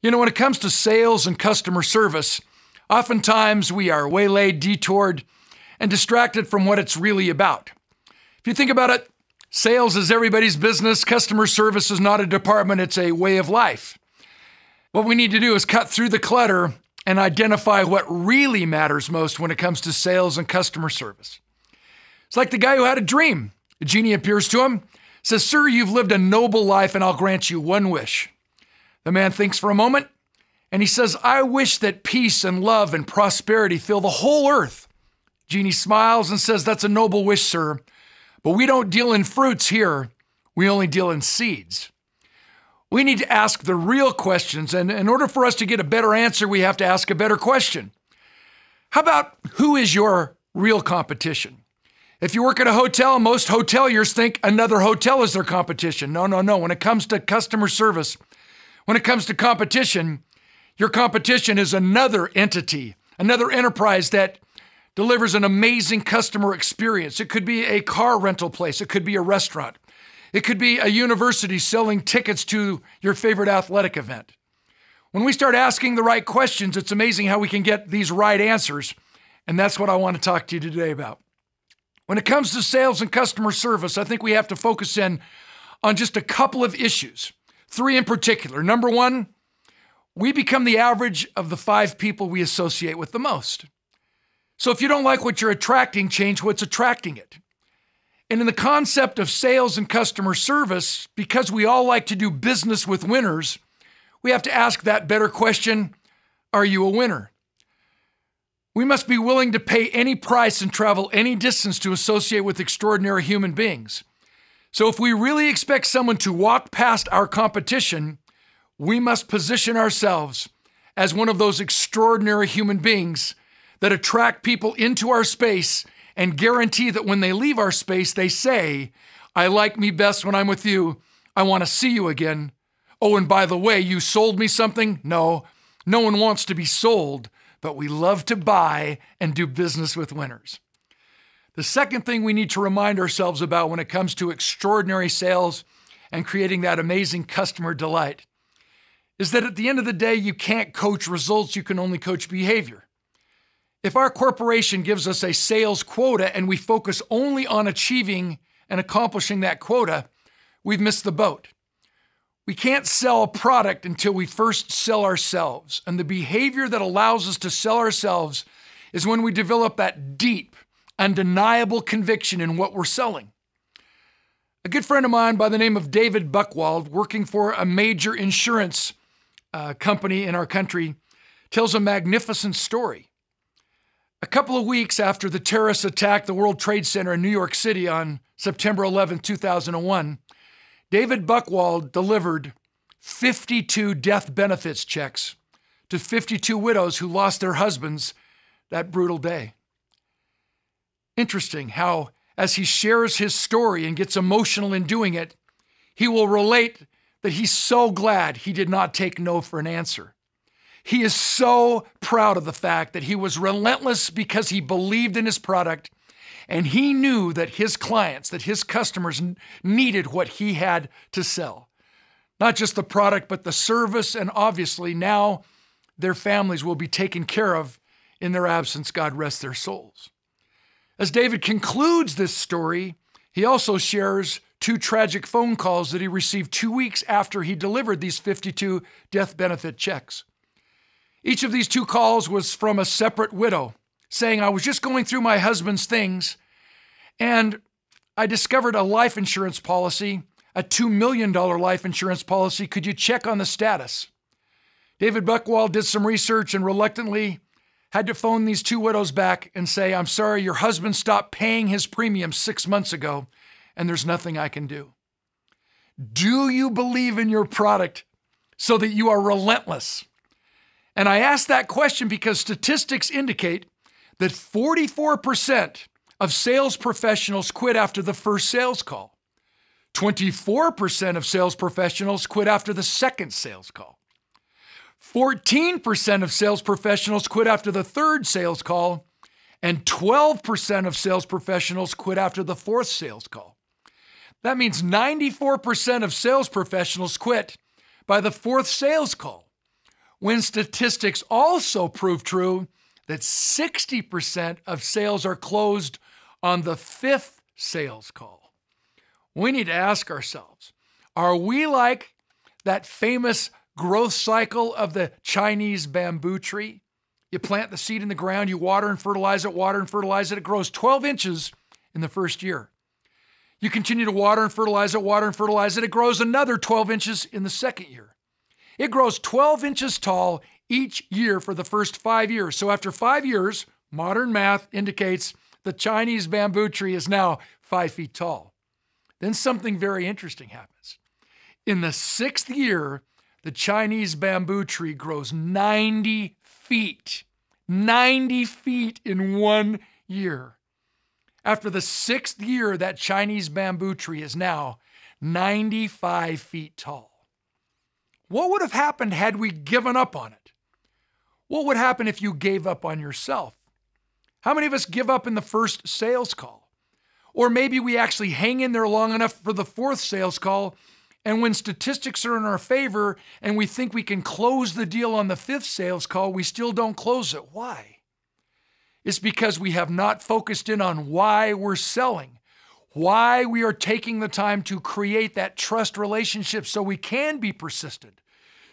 When it comes to sales and customer service, oftentimes we are waylaid, detoured, and distracted from what it's really about. If you think about it, sales is everybody's business. Customer service is not a department, it's a way of life. What we need to do is cut through the clutter and identify what really matters most when it comes to sales and customer service. It's like the guy who had a dream. A genie appears to him, says, "Sir, you've lived a noble life and I'll grant you one wish." The man thinks for a moment and he says, "I wish that peace and love and prosperity fill the whole earth." Genie smiles and says, "That's a noble wish, sir, but we don't deal in fruits here. We only deal in seeds." We need to ask the real questions, and in order for us to get a better answer, we have to ask a better question. How about, who is your real competition? If you work at a hotel, most hoteliers think another hotel is their competition. No. When it comes to customer service, when it comes to competition, your competition is another entity, another enterprise that delivers an amazing customer experience. It could be a car rental place. It could be a restaurant. It could be a university selling tickets to your favorite athletic event. When we start asking the right questions, it's amazing how we can get these right answers. And that's what I want to talk to you today about. When it comes to sales and customer service, I think we have to focus in on just a couple of issues, 3 in particular. Number 1, we become the average of the 5 people we associate with the most. So if you don't like what you're attracting, change what's attracting it. And in the concept of sales and customer service, because we all like to do business with winners, we have to ask that better question: are you a winner? We must be willing to pay any price and travel any distance to associate with extraordinary human beings. So if we really expect someone to walk past our competition, we must position ourselves as one of those extraordinary human beings that attract people into our space and guarantee that when they leave our space, they say, "I like me best when I'm with you. I want to see you again. Oh, and by the way, you sold me something?" No one wants to be sold, but we love to buy and do business with winners. The second thing we need to remind ourselves about when it comes to extraordinary sales and creating that amazing customer delight is that at the end of the day, you can't coach results, you can only coach behavior. If our corporation gives us a sales quota and we focus only on achieving and accomplishing that quota, we've missed the boat. We can't sell a product until we first sell ourselves. And the behavior that allows us to sell ourselves is when we develop that deep, undeniable conviction in what we're selling. A good friend of mine by the name of David Buchwald, working for a major insurance company in our country, tells a magnificent story. A couple of weeks after the terrorists attacked the World Trade Center in New York City on September 11, 2001, David Buchwald delivered 52 death benefits checks to 52 widows who lost their husbands that brutal day. Interesting how, as he shares his story and gets emotional in doing it, he will relate that he's so glad he did not take no for an answer. He is so proud of the fact that he was relentless because he believed in his product and he knew that his clients, that his customers needed what he had to sell. Not just the product, but the service, and obviously now their families will be taken care of in their absence. God rest their souls. As David concludes this story, he also shares 2 tragic phone calls that he received 2 weeks after he delivered these 52 death benefit checks. Each of these 2 calls was from a separate widow saying, "I was just going through my husband's things and I discovered a life insurance policy, a $2 million life insurance policy. Could you check on the status?" David Buchwald did some research and reluctantly had to phone these 2 widows back and say, "I'm sorry, your husband stopped paying his premium 6 months ago and there's nothing I can do." Do you believe in your product so that you are relentless? And I ask that question because statistics indicate that 44% of sales professionals quit after the first sales call. 24% of sales professionals quit after the second sales call. 14% of sales professionals quit after the third sales call, and 12% of sales professionals quit after the fourth sales call. That means 94% of sales professionals quit by the fourth sales call. when statistics also prove true that 60% of sales are closed on the fifth sales call. We need to ask ourselves, are we like that famous growth cycle of the Chinese bamboo tree? You plant the seed in the ground, you water and fertilize it, it grows 12 inches in the first year. You continue to water and fertilize it, it grows another 12 inches in the second year. It grows 12 inches tall each year for the first 5 years. So after 5 years, modern math indicates the Chinese bamboo tree is now 5 feet tall. Then something very interesting happens. In the 6th year, the Chinese bamboo tree grows 90 feet. 90 feet in 1 year. After the 6th year, that Chinese bamboo tree is now 95 feet tall. What would have happened had we given up on it? What would happen if you gave up on yourself? How many of us give up in the first sales call? Or maybe we actually hang in there long enough for the 4th sales call, and when statistics are in our favor and we think we can close the deal on the 5th sales call, we still don't close it. Why? It's because we have not focused in on why we're selling, why we are taking the time to create that trust relationship so we can be persistent,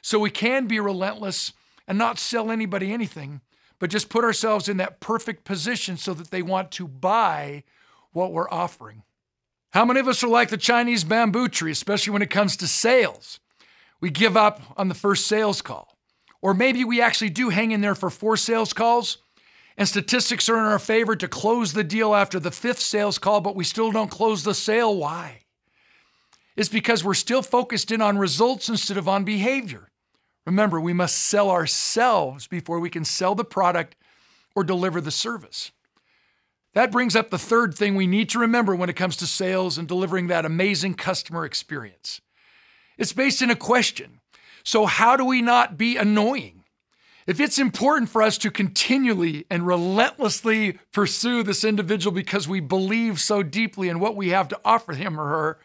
so we can be relentless and not sell anybody anything, but just put ourselves in that perfect position so that they want to buy what we're offering. How many of us are like the Chinese bamboo tree, especially when it comes to sales? We give up on the first sales call. Or maybe we actually do hang in there for 4 sales calls, and statistics are in our favor to close the deal after the 5th sales call, but we still don't close the sale. Why? It's because we're still focused in on results instead of on behavior. Remember, we must sell ourselves before we can sell the product or deliver the service. That brings up the 3rd thing we need to remember when it comes to sales and delivering that amazing customer experience. It's based in a question. So how do we not be annoying? If it's important for us to continually and relentlessly pursue this individual because we believe so deeply in what we have to offer him or her,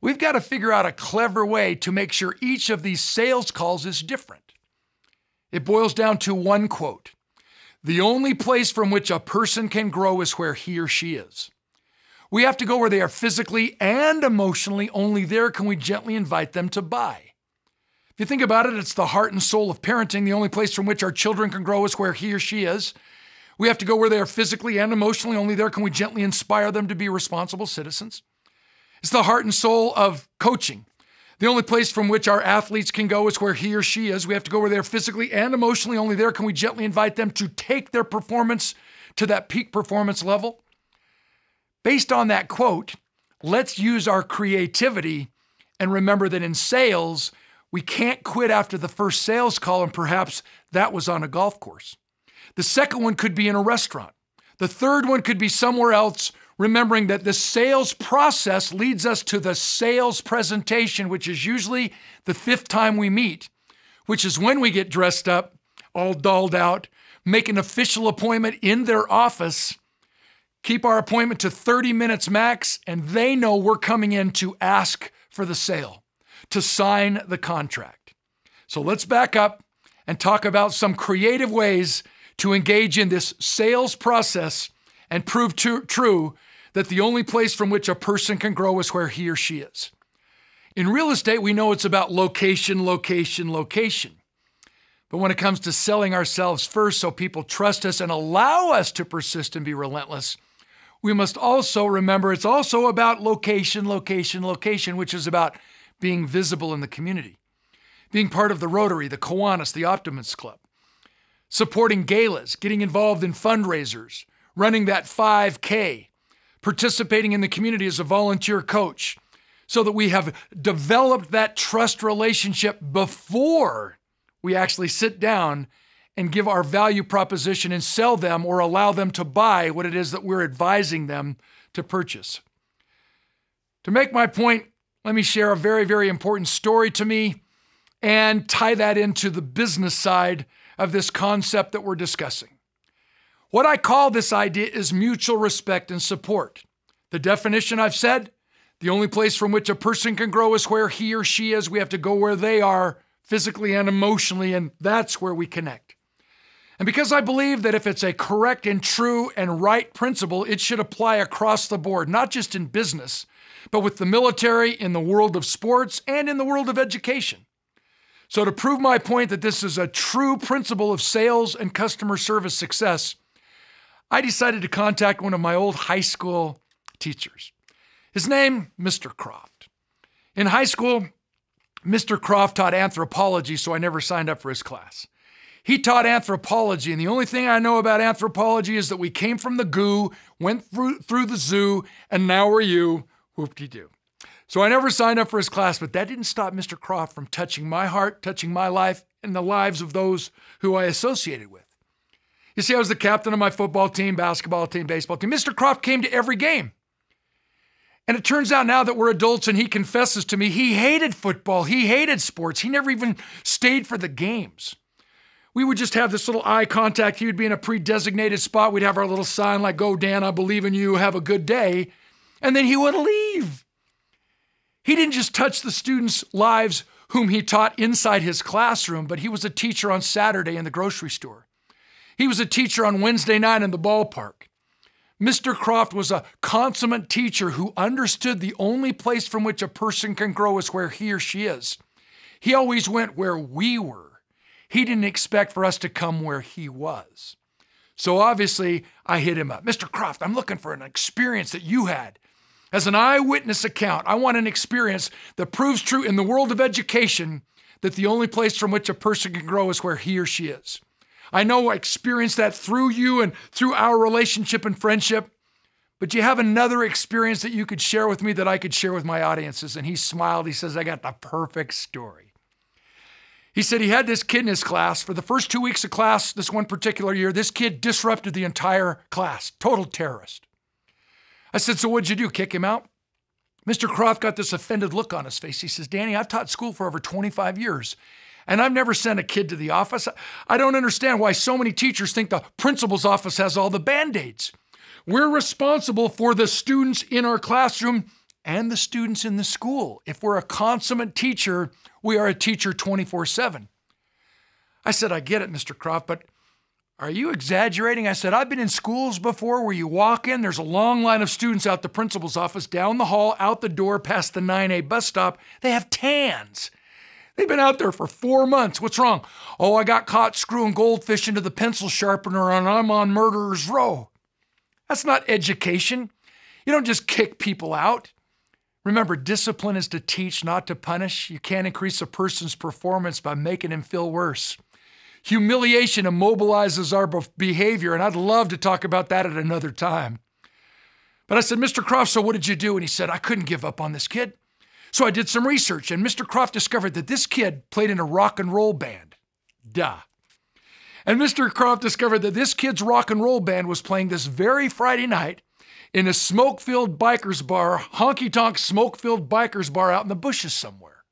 we've got to figure out a clever way to make sure each of these sales calls is different. It boils down to one quote: "The only place from which a person can grow is where he or she is." We have to go where they are physically and emotionally. Only there can we gently invite them to buy. If you think about it, it's the heart and soul of parenting. The only place from which our children can grow is where he or she is. We have to go where they are physically and emotionally. Only there can we gently inspire them to be responsible citizens. It's the heart and soul of coaching. The only place from which our athletes can go is where he or she is. We have to go where they are physically and emotionally. Only there can we gently invite them to take their performance to that peak performance level. Based on that quote, let's use our creativity and remember that in sales, we can't quit after the first sales call, and perhaps that was on a golf course. The second one could be in a restaurant. The third one could be somewhere else, remembering that the sales process leads us to the sales presentation, which is usually the 5th time we meet, which is when we get dressed up, all dolled out, make an official appointment in their office, keep our appointment to 30 minutes max, and they know we're coming in to ask for the sale, to sign the contract. So let's back up and talk about some creative ways to engage in this sales process and prove true that the only place from which a person can grow is where he or she is. In real estate, we know it's about location, location, location. But when it comes to selling ourselves first so people trust us and allow us to persist and be relentless, we must also remember it's also about location, location, location, which is about being visible in the community, being part of the Rotary, the Kiwanis, the Optimist Club, supporting galas, getting involved in fundraisers, running that 5K, participating in the community as a volunteer coach, so that we have developed that trust relationship before we actually sit down and give our value proposition and sell them or allow them to buy what it is that we're advising them to purchase. To make my point, let me share a very, very important story to me and tie that into the business side of this concept that we're discussing. What I call this idea is mutual respect and support. The definition I've said, the only place from which a person can grow is where he or she is. We have to go where they are physically and emotionally, and that's where we connect. And because I believe that if it's a correct and true and right principle, it should apply across the board, not just in business, but with the military, in the world of sports, and in the world of education. So to prove my point that this is a true principle of sales and customer service success, I decided to contact one of my old high school teachers. His name, Mr. Croft. In high school, Mr. Croft taught anthropology, so I never signed up for his class. He taught anthropology, and the only thing I know about anthropology is that we came from the goo, went through the zoo, and now we're you, whoop-de-doo. So I never signed up for his class, but that didn't stop Mr. Croft from touching my heart, touching my life, and the lives of those who I associated with. You see, I was the captain of my football team, basketball team, baseball team. Mr. Croft came to every game. And it turns out now that we're adults and he confesses to me, he hated football, he hated sports, he never even stayed for the games. We would just have this little eye contact. He would be in a pre-designated spot. We'd have our little sign like, "Go Dan, I believe in you, have a good day." And then he would leave. He didn't just touch the students' lives whom he taught inside his classroom, but he was a teacher on Saturday in the grocery store. He was a teacher on Wednesday night in the ballpark. Mr. Croft was a consummate teacher who understood the only place from which a person can grow is where he or she is. He always went where we were. He didn't expect for us to come where he was. So obviously, I hit him up. "Mr. Croft, I'm looking for an experience that you had. As an eyewitness account, I want an experience that proves true in the world of education that the only place from which a person can grow is where he or she is. I know I experienced that through you and through our relationship and friendship, but do you have another experience that you could share with me that I could share with my audiences?" And he smiled. He says, "I got the perfect story." He said he had this kid in his class. For the first 2 weeks of class, this one particular year, this kid disrupted the entire class. Total terrorist. I said, "So what'd you do, kick him out?" Mr. Croft got this offended look on his face. He says, "Danny, I've taught school for over 25 years, and I've never sent a kid to the office. I don't understand why so many teachers think the principal's office has all the Band-Aids. We're responsible for the students in our classroom and the students in the school. If we're a consummate teacher, we are a teacher 24/7. I said, "I get it, Mr. Croft, but are you exaggerating?" I said, "I've been in schools before where you walk in, there's a long line of students out the principal's office, down the hall, out the door, past the 9A bus stop. They have tans. They've been out there for 4 months. What's wrong? Oh, I got caught screwing goldfish into the pencil sharpener and I'm on murderer's row." That's not education. You don't just kick people out. Remember, discipline is to teach, not to punish. You can't increase a person's performance by making him feel worse. Humiliation immobilizes our behavior, and I'd love to talk about that at another time. But I said, "Mr. Croft, so what did you do?" And he said, "I couldn't give up on this kid. So I did some research, and Mr. Croft discovered that this kid played in a rock and roll band." Duh. And Mr. Croft discovered that this kid's rock and roll band was playing this very Friday night in a smoke-filled bikers bar, honky-tonk smoke-filled bikers bar out in the bushes somewhere.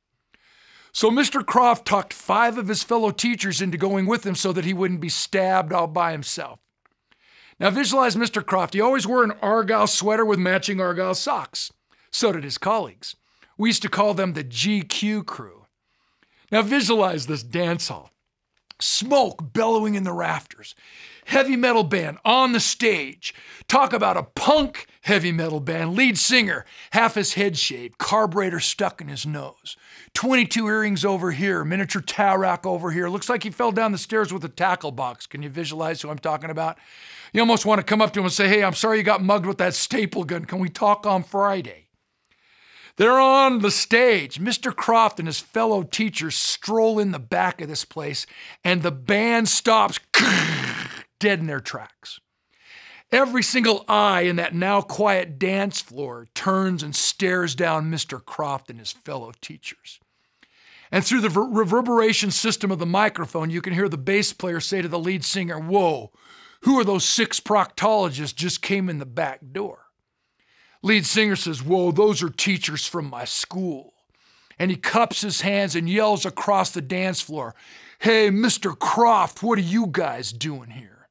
So Mr. Croft talked 5 of his fellow teachers into going with him so that he wouldn't be stabbed all by himself. Now visualize Mr. Croft. He always wore an Argyle sweater with matching Argyle socks. So did his colleagues. We used to call them the GQ crew. Now visualize this dance hall. Smoke bellowing in the rafters. Heavy metal band on the stage. Talk about a punk heavy metal band. Lead singer, half his head shaved, carburetor stuck in his nose. 22 earrings over here, miniature towel rack over here. Looks like he fell down the stairs with a tackle box. Can you visualize who I'm talking about? You almost want to come up to him and say, "Hey, I'm sorry you got mugged with that staple gun. Can we talk on Friday?" They're on the stage. Mr. Croft and his fellow teachers stroll in the back of this place, and the band stops dead in their tracks. Every single eye in that now quiet dance floor turns and stares down Mr. Croft and his fellow teachers. And through the reverberation system of the microphone, you can hear the bass player say to the lead singer, "Whoa, who are those 6 proctologists just came in the back door?" Lead singer says, "Whoa, those are teachers from my school." And he cups his hands and yells across the dance floor, "Hey, Mr. Croft, what are you guys doing here?"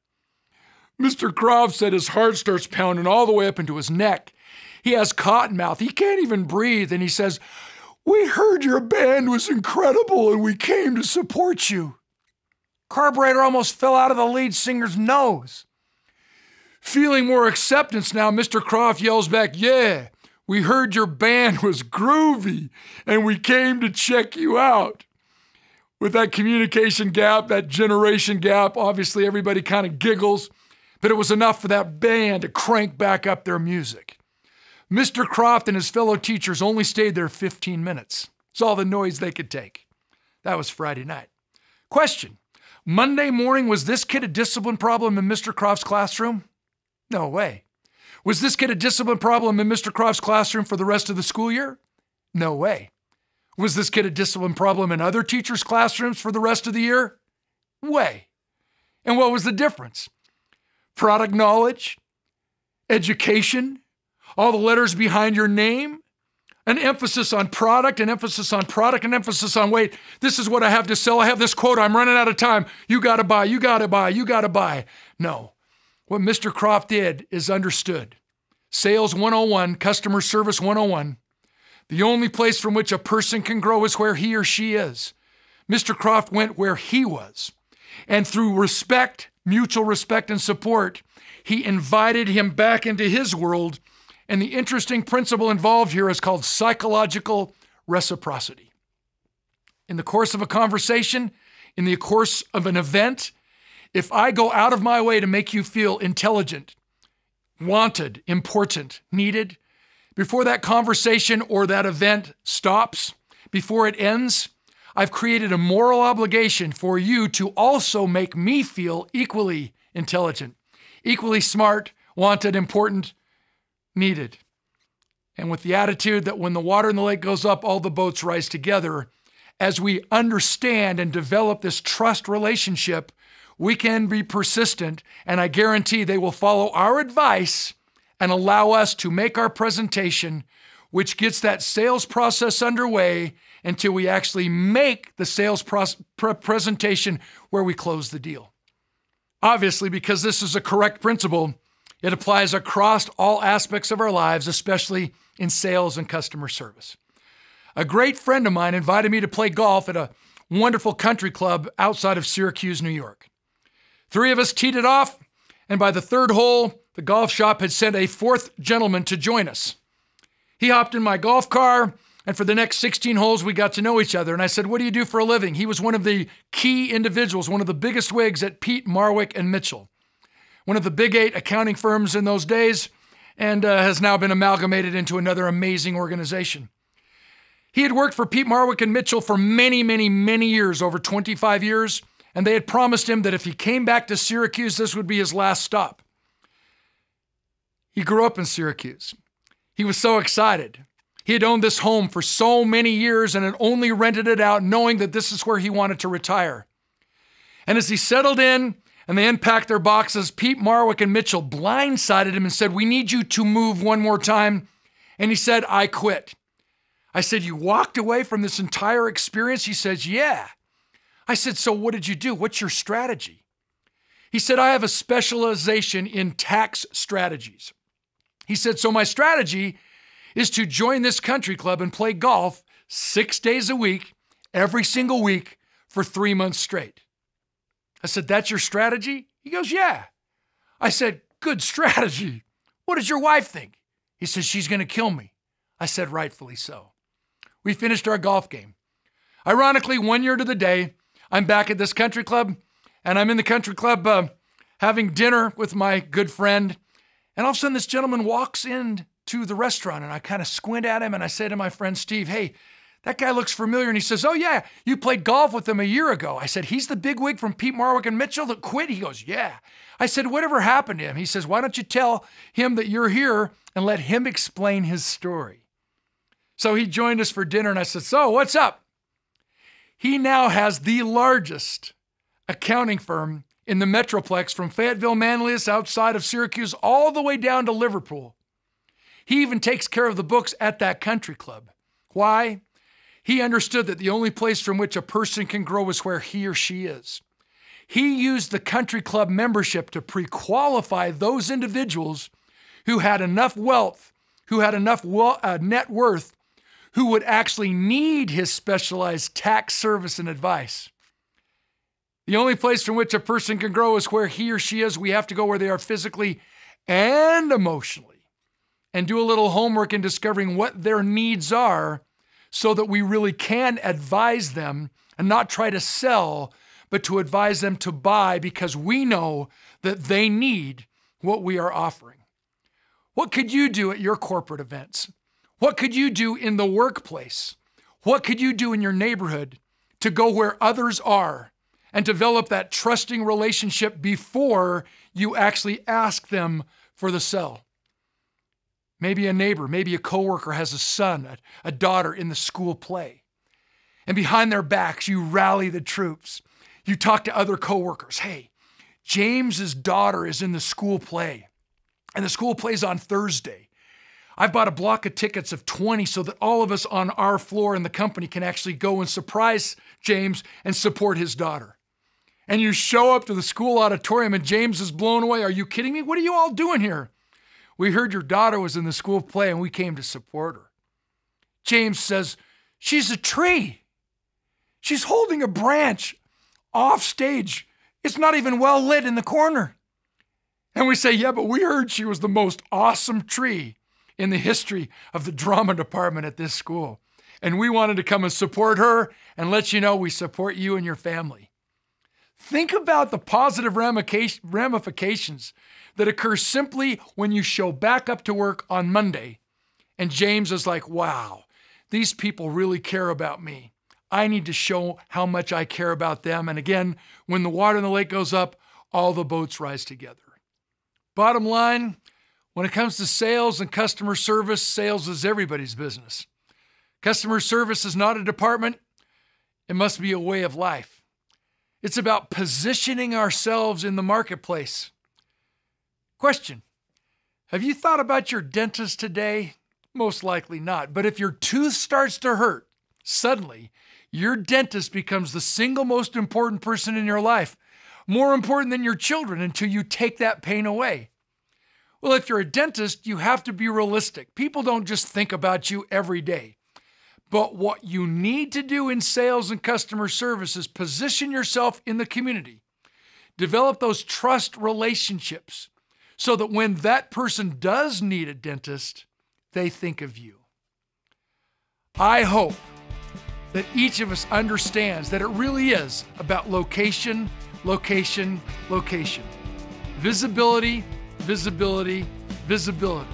Mr. Croft said his heart starts pounding all the way up into his neck. He has cotton mouth. He can't even breathe. And he says, We heard your band was incredible and we came to support you. Carburetor almost fell out of the lead singer's nose. Feeling more acceptance now, Mr. Croft yells back, yeah, we heard your band was groovy and we came to check you out. With that communication gap, that generation gap, obviously everybody kind of giggles, but it was enough for that band to crank back up their music. Mr. Croft and his fellow teachers only stayed there 15 minutes. It's all the noise they could take. That was Friday night. Question, Monday morning, was this kid a discipline problem in Mr. Croft's classroom? No way. Was this kid a discipline problem in Mr. Croft's classroom for the rest of the school year? No way. Was this kid a discipline problem in other teachers' classrooms for the rest of the year? Way. And what was the difference? Product knowledge, education, all the letters behind your name, an emphasis on product, an emphasis on product, an emphasis on, wait, this is what I have to sell. I have this quota. I'm running out of time. You got to buy, you got to buy, you got to buy. No. What Mr. Croft did is understood. Sales 101, customer service 101. The only place from which a person can grow is where he or she is. Mr. Croft went where he was. And through respect, mutual respect and support, he invited him back into his world. And the interesting principle involved here is called psychological reciprocity. In the course of a conversation, in the course of an event, if I go out of my way to make you feel intelligent, wanted, important, needed, before that conversation or that event stops, before it ends, I've created a moral obligation for you to also make me feel equally intelligent, equally smart, wanted, important, needed. And with the attitude that when the water in the lake goes up, all the boats rise together, as we understand and develop this trust relationship, we can be persistent, and I guarantee they will follow our advice and allow us to make our presentation, which gets that sales process underway until we actually make the sales presentation where we close the deal. Obviously, because this is a correct principle, it applies across all aspects of our lives, especially in sales and customer service. A great friend of mine invited me to play golf at a wonderful country club outside of Syracuse, New York. 3 of us teed it off, and by the 3rd hole, the golf shop had sent a 4th gentleman to join us. He hopped in my golf car, and for the next 16 holes, we got to know each other. And I said, what do you do for a living? He was one of the key individuals, one of the biggest wigs at Peat, Marwick, and Mitchell, one of the big 8 accounting firms in those days, and has now been amalgamated into another amazing organization. He had worked for Peat, Marwick, and Mitchell for many, many, many years, over 25 years, and they had promised him that if he came back to Syracuse, this would be his last stop. He grew up in Syracuse. He was so excited. He had owned this home for so many years and had only rented it out knowing that this is where he wanted to retire. And as he settled in and they unpacked their boxes, Peat, Marwick, and Mitchell blindsided him and said, we need you to move one more time. And he said, I quit. I said, you walked away from this entire experience? He says, yeah. I said, so what did you do? What's your strategy? He said, I have a specialization in tax strategies. He said, so my strategy is to join this country club and play golf 6 days a week, every single week for 3 months straight. I said, that's your strategy? He goes, yeah. I said, good strategy. What does your wife think? He says, she's going to kill me. I said, rightfully so. We finished our golf game. Ironically, 1 year to the day, I'm back at this country club, and I'm in the country club having dinner with my good friend. And all of a sudden, this gentleman walks in to the restaurant, and I kind of squint at him, and I say to my friend Steve, hey, that guy looks familiar. And he says, oh, yeah, you played golf with him a year ago. I said, he's the bigwig from Peat, Marwick, and Mitchell that quit? He goes, yeah. I said, whatever happened to him? He says, why don't you tell him that you're here and let him explain his story? So he joined us for dinner, and I said, so what's up? He now has the largest accounting firm in the Metroplex from Fayetteville, Manlius, outside of Syracuse, all the way down to Liverpool. He even takes care of the books at that country club. Why? He understood that the only place from which a person can grow is where he or she is. He used the country club membership to pre-qualify those individuals who had enough wealth, who had enough net worth, who would actually need his specialized tax service and advice. The only place from which a person can grow is where he or she is. We have to go where they are physically and emotionally, and do a little homework in discovering what their needs are so that we really can advise them and not try to sell, but to advise them to buy because we know that they need what we are offering. What could you do at your corporate events? What could you do in the workplace? What could you do in your neighborhood to go where others are and develop that trusting relationship before you actually ask them for the sell? Maybe a neighbor, maybe a coworker has a son, a daughter in the school play. And behind their backs, you rally the troops. You talk to other coworkers. Hey, James's daughter is in the school play, and the school play's on Thursday. I've bought a block of tickets of 20 so that all of us on our floor in the company can actually go and surprise James and support his daughter. And you show up to the school auditorium and James is blown away. Are you kidding me? What are you all doing here? We heard your daughter was in the school play and we came to support her. James says, she's a tree. She's holding a branch off stage. It's not even well lit in the corner. And we say, yeah, but we heard she was the most awesome tree in the history of the drama department at this school. And we wanted to come and support her and let you know we support you and your family. Think about the positive ramifications that occur simply when you show back up to work on Monday. And James is like, wow, these people really care about me. I need to show how much I care about them. And again, when the water in the lake goes up, all the boats rise together. Bottom line, when it comes to sales and customer service, sales is everybody's business. Customer service is not a department. It must be a way of life. It's about positioning ourselves in the marketplace. Question, have you thought about your dentist today? Most likely not. But if your tooth starts to hurt, suddenly your dentist becomes the single most important person in your life. More important than your children until you take that pain away. Well, if you're a dentist, you have to be realistic. People don't just think about you every day. But what you need to do in sales and customer service is position yourself in the community. Develop those trust relationships so that when that person does need a dentist, they think of you. I hope that each of us understands that it really is about location, location, location. Visibility, visibility, visibility.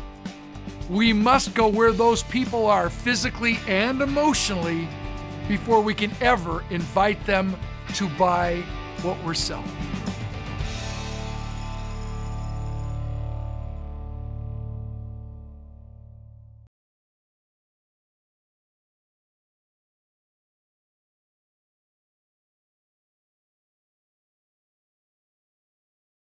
We must go where those people are physically and emotionally before we can ever invite them to buy what we're selling.